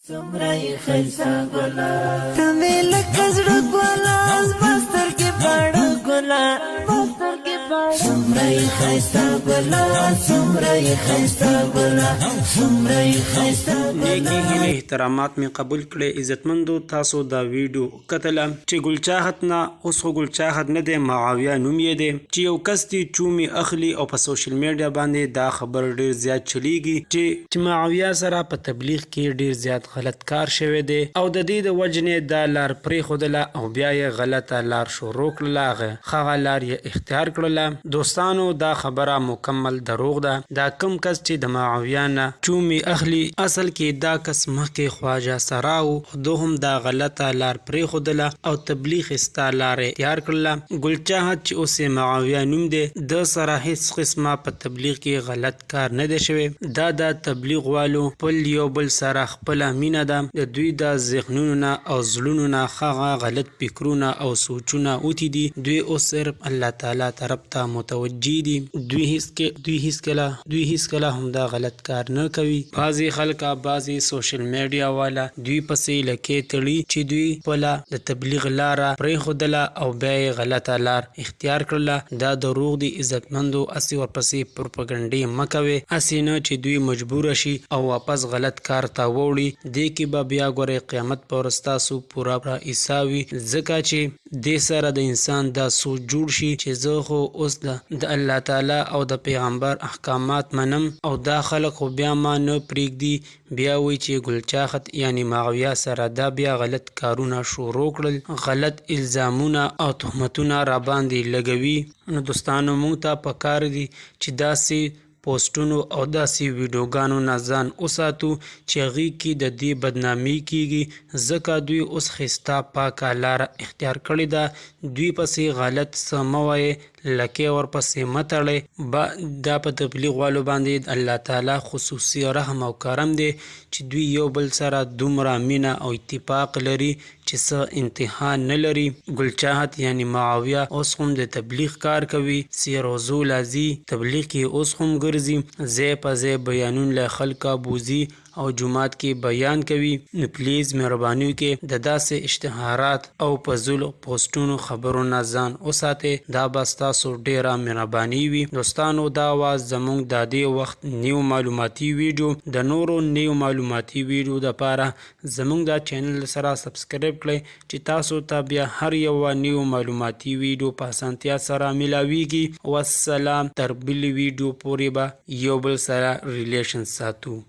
سمرای خیسا گلا تمه لکزڑ گلا از بستر کے پاڑا گلا بستر کے پاڑا سمرای خیسا گلا سمرای خیسا گلا سمرای خیسا گلا نیکی هیله احترامات می قبول کړي عزتمندو تاسو دا ویډیو کتل چې ګلچاحت نه اوس خو ګلچاحت نه دی معاویه نوم یې دی چې یو کس دی چومي اخلي او په سوشل میډیا باندې دا خبر ډیر زیات چلیږي چې معاویه سره په تبلیغ کې ډیر زیات غلط کار شوی دی او د دې د وجنې دا لار پرې خودله او بیا یې غلطه لار شروع کړله هغه لار یې اختیار کړله دوستانو دا خبره مکمل دروغ ده دا کم کس چې د معاویه نه چومي اخلي اصل کې دا کس مخکې خواجه سراو خو هم دا غلطه لار پرې خودله او تبلیغ استا لار اختیار کړله ګلچاحت چې اوس معاویه نوم دی د سره هیڅ قسمه په تبلیغ کې غلط کار نه دی شوی دا د تبلیغ والو پل یو بل سره خپل مینه ده د دوی د ذهنونو نه او زړونو نه هغه غلط فکرونه او سوچونه اوتی دي دوی اوس صرف الله تعالی طرف ته متوجي دي دوی هیڅ کله هم دا غلط کار نه کوي بعضی خلک بعضی سوشل میډیا والا دوی پسې لکې تړي چې دوی پله د تبلیغ لاره پرېښودله او بیا یې غلطه لار اختیار کړله دا دروغ دي عزتمندو اسې ورپسې پروپاګنډې مه کوئ اسې نه چې دوی مجبوره شي او واپس غلط کار ته ووړي دې کې به بیا ګورئ قیامت په ورځ ستاسو پوره حصه وي ځکه چې دې سره د انسان دا سوچ جوړ شي چې زه خو اوس د الله تعالی او د پیغمبر احکامات منم او دا خلک خو بیا ما نه پرېږدي بیا وایي چې ګلچاحت یعنی معاویه سره دا بیا غلط کارونه شروع کړل غلط الزامونه او تهمتونه راباندې لګوي نو دوستانو موږ ته پکار دي چې داسې پوسټونو او داسې ویډیوګانو نه ځان وساتو چې هغې کې د دې بدنامي کیږي ځکه دوی اوس ښایسته پاکه لاره اختیار کړې ده دوی پسې غلط څه مه وایئ لکې ورپسې مه تړئ دا په تبلیغ والو باندې الله تعالی خصوصي رحم او کرم دی چې دوی یو بل سره دومره مینه او اتفاق لري چې څه انتها نه لري ګلچاحت یعنی معاویه اوس هم د تبلیغ کار کوي سیر و زولازي تبلیغ کې اوس هم ګرځي ځای په ځای بیانون له خلکه بوزي او جماعت کې بیان کوي نو پلیز مهرباني وکړئ د داسې اشتهارات او فضول پوسټونو خبرو نه ځان وساتئ دا به ستاسو ډیره مهرباني وي دوستانو دا واز زموږ د دې وخت نیو معلوماتي ویډیو د نورو نیو معلوماتي ویډیو دپاره زموږ دا چینل سره سبسکرایب کړئ چې تاسو ته بیا هر یو نیو معلوماتي ویډیو په اسانتیا سره ملاویږي والسلام تر بل ویډیو پورې به یو بل سره ریلیشن ساتو